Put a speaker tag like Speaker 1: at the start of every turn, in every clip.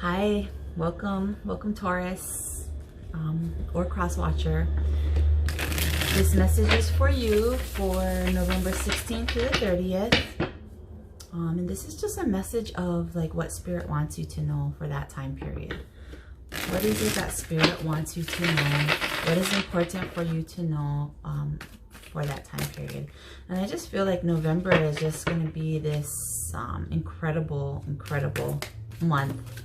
Speaker 1: Hi, welcome Taurus or cross watcher. This message is for you for November 16th to the 30th. And this is just a message of like what Spirit wants you to know for that time period. What is it that Spirit wants you to know? What is important for you to know for that time period? And I just feel like November is just going to be this incredible month.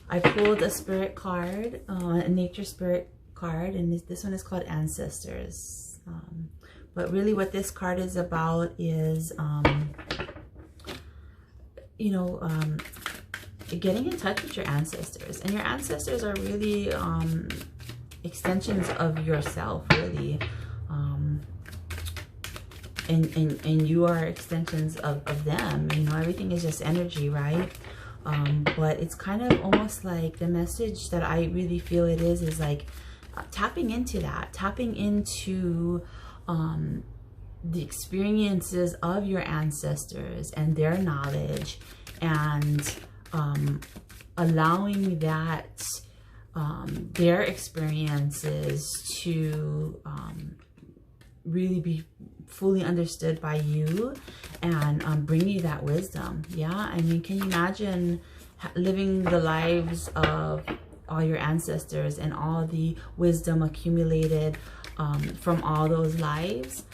Speaker 1: I pulled a spirit card, a nature spirit card, and this one is called Ancestors. But really what this card is about is, getting in touch with your ancestors. And your ancestors are really extensions of yourself, really. And you are extensions of them. You know, everything is just energy, right? But it's kind of almost like the message that I really feel it is like tapping into that, tapping into the experiences of your ancestors and their knowledge, and allowing that their experiences to really be fully understood by you and bring you that wisdom. Yeah, I mean, can you imagine living the lives of all your ancestors and all the wisdom accumulated from all those lives?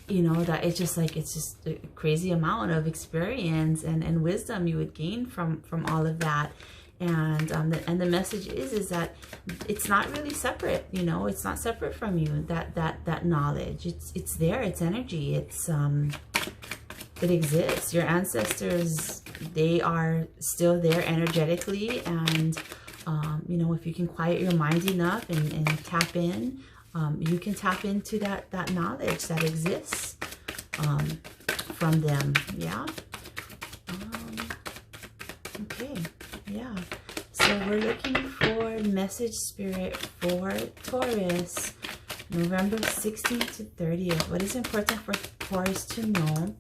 Speaker 1: You know, that it's just a crazy amount of experience and wisdom you would gain from all of that. And the message is that it's not really separate. You know, it's not separate from you. That knowledge, it's there. It's energy. It exists. Your ancestors, they are still there energetically. And you know, if you can quiet your mind enough and tap in, you can tap into that knowledge that exists from them. Yeah. Okay. Yeah. So we're looking for message spirit for Taurus, November 16th to 30th. What is important for Taurus to know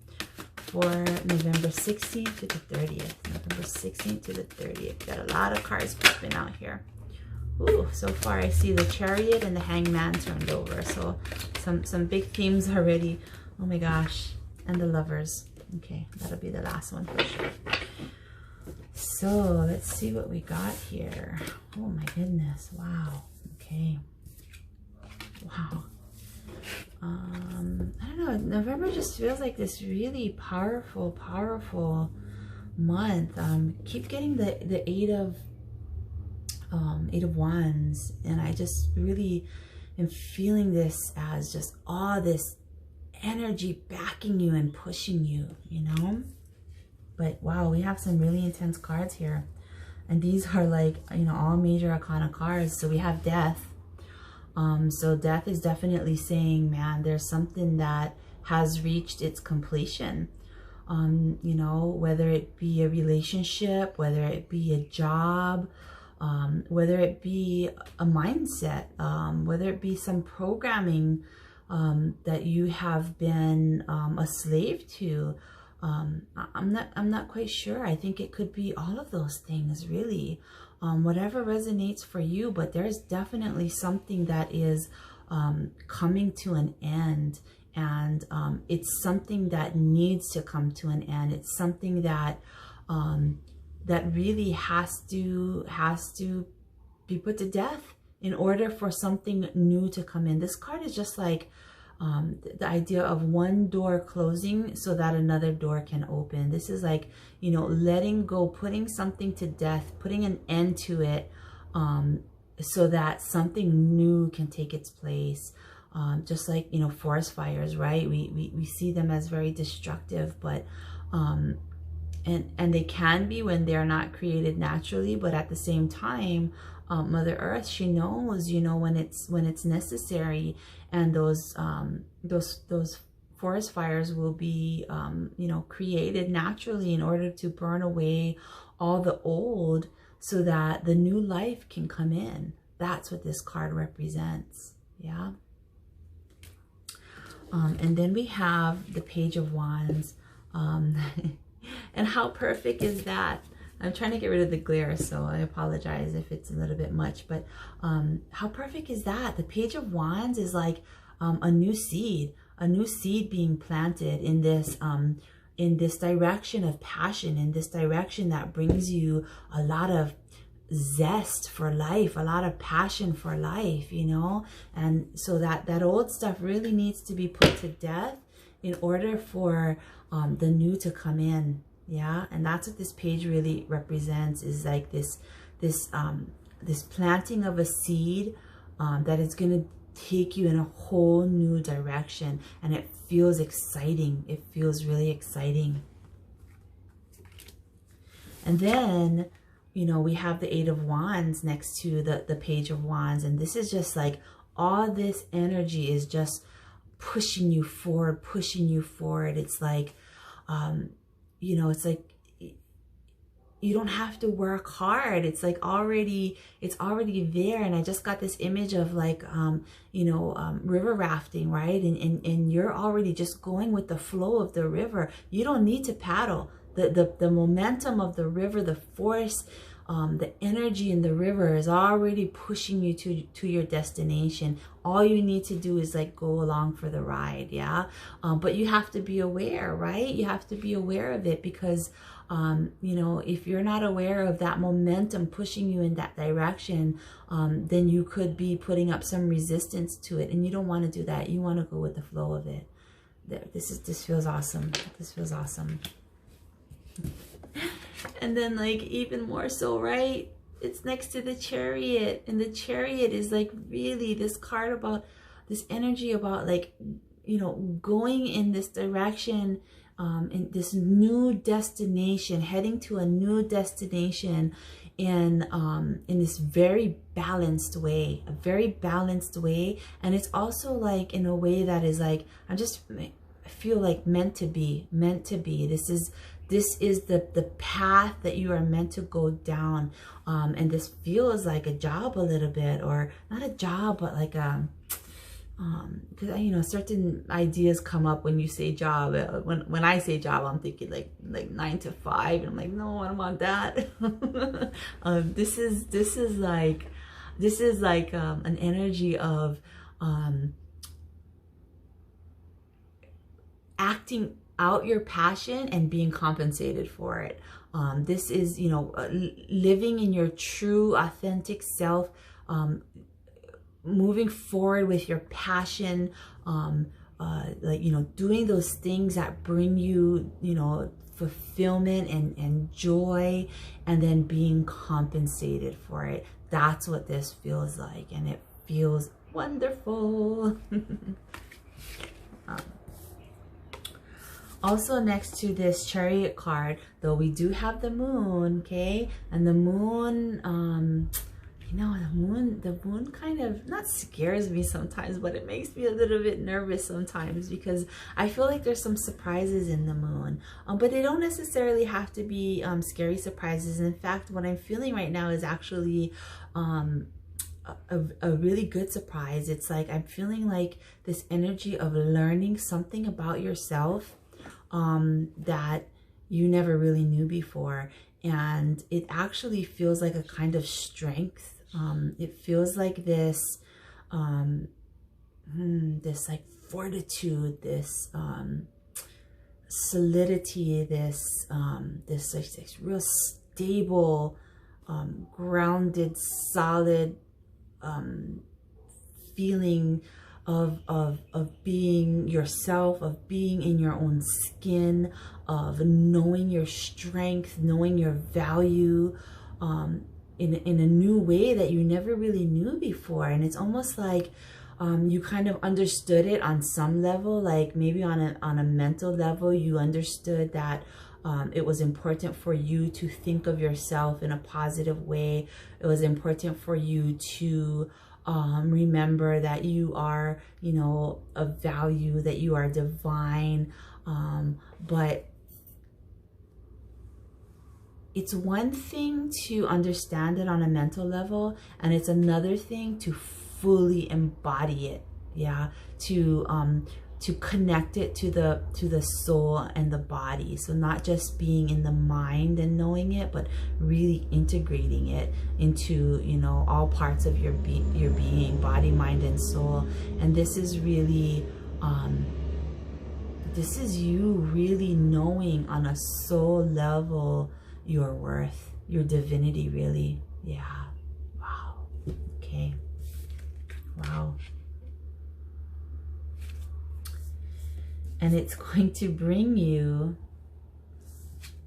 Speaker 1: for November 16th to the 30th? November 16th to the 30th. Got a lot of cards popping out here. Ooh, so far I see the Chariot and the Hangman turned over. So some big themes already. Oh my gosh. And the Lovers. Okay, that'll be the last one for sure. So let's see what we got here. Oh my goodness. Wow. Okay. Wow. I don't know. November just feels like this really powerful month. Keep getting the Eight of Wands, and I just really am feeling this as just all this energy backing you and pushing you, you know. But wow, we have some really intense cards here, and these are like, you know, all major arcana cards. So we have Death. So Death is definitely saying, man, there's something that has reached its completion. You know, whether it be a relationship, whether it be a job, whether it be a mindset, whether it be some programming that you have been a slave to. I'm not quite sure. I think it could be all of those things, really. Whatever resonates for you, but there's definitely something that is coming to an end, and it's something that needs to come to an end. It's something that that really has to be put to death in order for something new to come in. This card is just like the idea of one door closing so that another door can open. This is like, you know, letting go, putting something to death, putting an end to it, so that something new can take its place. Just like, you know, forest fires, right? We see them as very destructive, but and they can be when they're not created naturally, but at the same time, Mother Earth, she knows, you know, when it's necessary, and those forest fires will be, you know, created naturally in order to burn away all the old, so that the new life can come in. That's what this card represents. Yeah. And then we have the Page of Wands. Um, and how perfect is that? I'm trying to get rid of the glare, so I apologize if it's a little bit much, but how perfect is that? The Page of Wands is like a new seed being planted in this direction of passion, in this direction that brings you a lot of zest for life, a lot of passion for life, you know? And so that old stuff really needs to be put to death in order for the new to come in. Yeah, and that's what this page really represents, is like this planting of a seed that is going to take you in a whole new direction, and it feels exciting. It feels really exciting. And then, you know, we have the Eight of Wands next to the Page of Wands, and this is just like all this energy is just pushing you forward, pushing you forward. It's like, you know, it's like you don't have to work hard. It's like it's already there. And I just got this image of like, you know, river rafting, right? And you're already just going with the flow of the river. You don't need to paddle. The momentum of the river, the force, the energy in the river is already pushing you to your destination. All you need to do is like go along for the ride. Yeah. But you have to be aware, right? You have to be aware of it, because you know, if you're not aware of that momentum pushing you in that direction, then you could be putting up some resistance to it, and you don't want to do that. You want to go with the flow of it. This feels awesome. This feels awesome. And then like even more so, right? It's next to the Chariot, and the Chariot is like really this card about this energy about like, you know, going in this direction, in this new destination, heading to a new destination in this very balanced way, a very balanced way. And it's also like in a way that is like, I feel like meant to be. This is the path that you are meant to go down. And this feels like a job a little bit, or not a job, but like because you know, certain ideas come up when you say job. When I say job, I'm thinking like 9 to 5, and I'm like, no, I don't want that. This is like an energy of acting out your passion and being compensated for it. This is, you know, living in your true, authentic self, moving forward with your passion, like, you know, doing those things that bring you, you know, fulfillment and joy, and then being compensated for it. That's what this feels like, and it feels wonderful. Also next to this Chariot card, though, we do have the Moon, okay? And the Moon, you know, the moon kind of not scares me sometimes, but it makes me a little bit nervous sometimes, because I feel like there's some surprises in the Moon. But they don't necessarily have to be scary surprises. In fact, what I'm feeling right now is actually a really good surprise. It's like I'm feeling like this energy of learning something about yourself that you never really knew before, and it actually feels like a kind of strength. It feels like this this like fortitude, this solidity, this like real stable, grounded, solid feeling of being yourself, of being in your own skin, of knowing your strength, knowing your value, in a new way that you never really knew before. And it's almost like you kind of understood it on some level, like maybe on a mental level, you understood that it was important for you to think of yourself in a positive way. It was important for you to remember that you are, you know, of value, that you are divine. But it's one thing to understand it on a mental level, and it's another thing to fully embody it. Yeah, to to connect it to the soul and the body. So not just being in the mind and knowing it, but really integrating it into, you know, all parts of your being, body, mind, and soul. And this is really this is you really knowing on a soul level your worth, your divinity, really. Yeah. Wow. Okay. Wow. And it's going to bring you,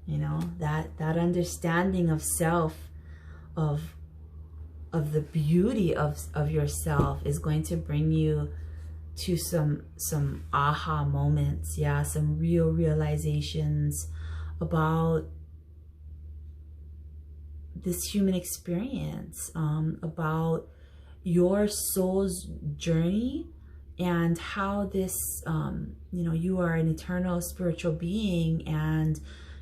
Speaker 1: you know, that understanding of self, of the beauty of yourself, is going to bring you to some aha moments. Yeah, some real realizations about this human experience, about your soul's journey, and how this, you know, you are an eternal spiritual being, and,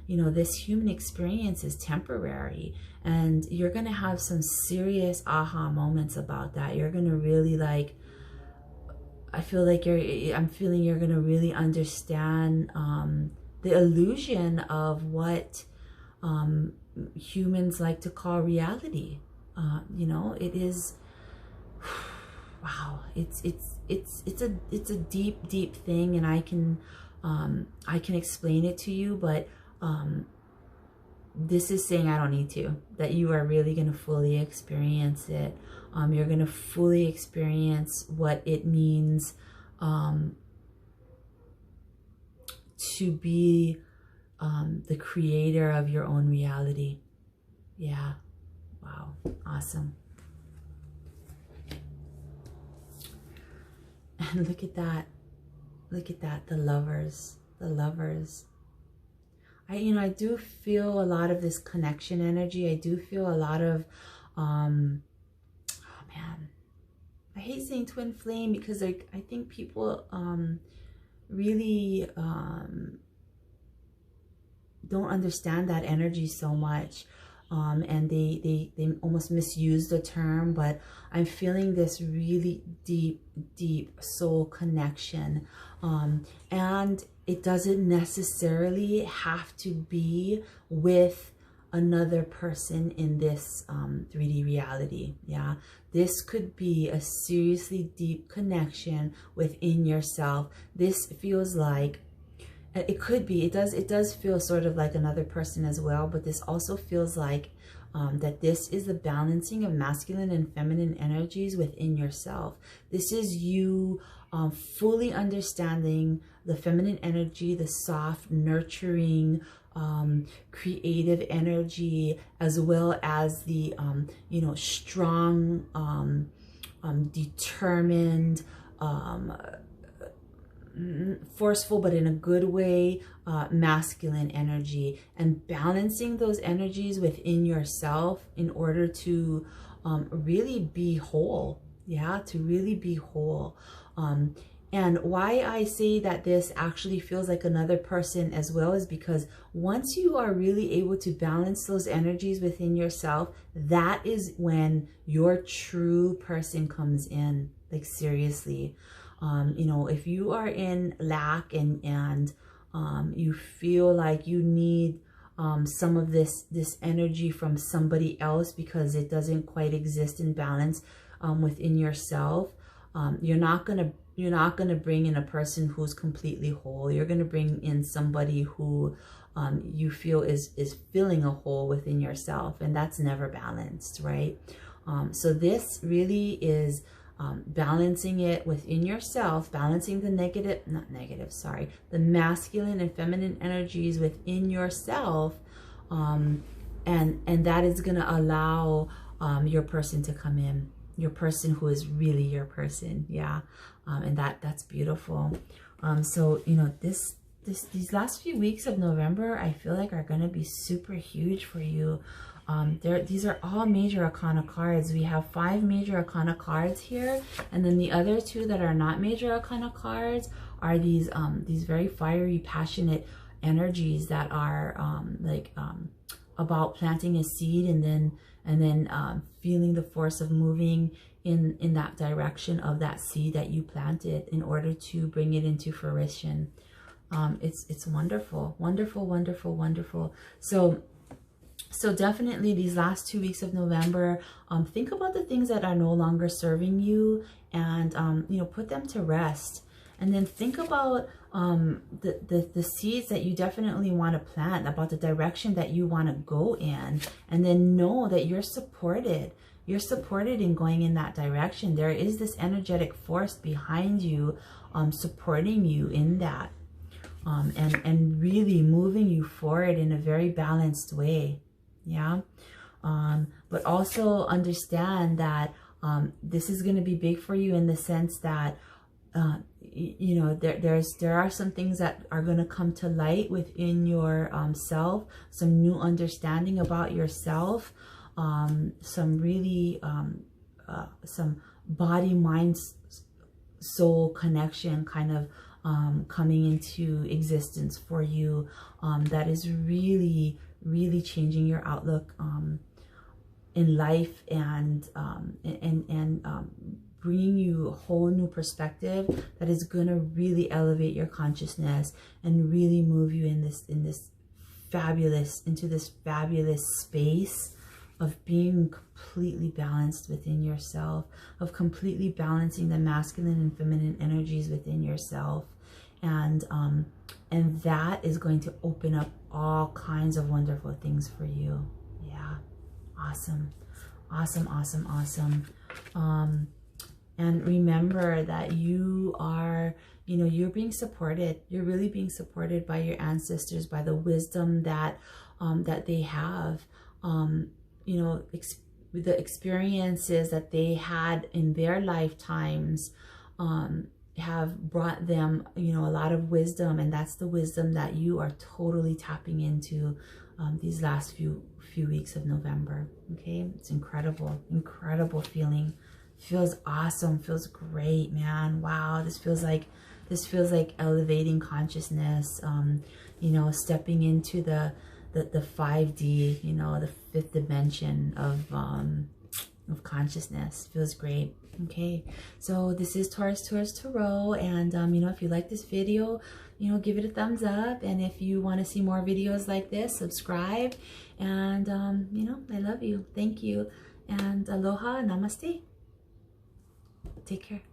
Speaker 1: you know, this human experience is temporary, and you're going to have some serious aha moments about that. You're going to really, like, I'm feeling you're going to really understand the illusion of what humans like to call reality. You know, it is, wow, it's a deep thing, and I can explain it to you, but this is saying I don't need to, that you are really going to fully experience it. You're going to fully experience what it means to be the creator of your own reality. Yeah. Wow. Awesome. And look at that. Look at that. The lovers. The lovers. I do feel a lot of this connection energy. I do feel a lot of, oh man, I hate saying twin flame, because I think people really don't understand that energy so much. And they almost misuse the term, but I'm feeling this really deep soul connection. And it doesn't necessarily have to be with another person in this 3D reality. Yeah, this could be a seriously deep connection within yourself. This feels like, it could be, it does feel sort of like another person as well, but this also feels like that this is the balancing of masculine and feminine energies within yourself. This is you fully understanding the feminine energy, the soft, nurturing, creative energy, as well as the you know, strong, determined, forceful, but in a good way, masculine energy, and balancing those energies within yourself in order to really be whole. Yeah, to really be whole. And why I say that this actually feels like another person as well is because once you are really able to balance those energies within yourself, that is when your true person comes in. Like, seriously. You know, if you are in lack and you feel like you need some of this energy from somebody else because it doesn't quite exist in balance within yourself, you're not gonna bring in a person who's completely whole. You're gonna bring in somebody who you feel is filling a hole within yourself, and that's never balanced, right? So this really is balancing it within yourself, balancing the the masculine and feminine energies within yourself, and that is going to allow your person to come in, your person who is really your person. Yeah. And that's beautiful. So, you know, these last few weeks of November, I feel like are going to be super huge for you. These are all major arcana cards. We have 5 major arcana cards here, and then the other 2 that are not major arcana cards are these very fiery, passionate energies that are about planting a seed and then feeling the force of moving in that direction of that seed that you planted in order to bring it into fruition. It's wonderful, wonderful, wonderful, wonderful. So definitely these last 2 weeks of November, think about the things that are no longer serving you, and you know, put them to rest. And then think about the seeds that you definitely want to plant, about the direction that you want to go in, and then know that you're supported. You're supported in going in that direction. There is this energetic force behind you, supporting you in that, and really moving you forward in a very balanced way. Yeah. But also understand that this is going to be big for you in the sense that you know, there are some things that are going to come to light within your self, some new understanding about yourself, some really some body, mind, soul connection kind of coming into existence for you, that is really changing your outlook in life, and bringing you a whole new perspective that is going to really elevate your consciousness and really move you into this fabulous space of being completely balanced within yourself, of completely balancing the masculine and feminine energies within yourself. And that is going to open up all kinds of wonderful things for you. Yeah. Awesome. Awesome, awesome, awesome. And remember that you are, you know, you're being supported. You're really being supported by your ancestors, by the wisdom that that they have. You know, the experiences that they had in their lifetimes have brought them, you know, a lot of wisdom, and that's the wisdom that you are totally tapping into these last few weeks of November. Okay, it's incredible feeling. Feels awesome, feels great, man. Wow, this feels like elevating consciousness, you know, stepping into the 5D, you know, the 5th dimension of consciousness. Feels great. Okay, so this is Taurus Tarot, and you know, if you like this video, you know, give it a thumbs up, and if you want to see more videos like this, subscribe. And you know, I love you. Thank you, and aloha, namaste. Take care.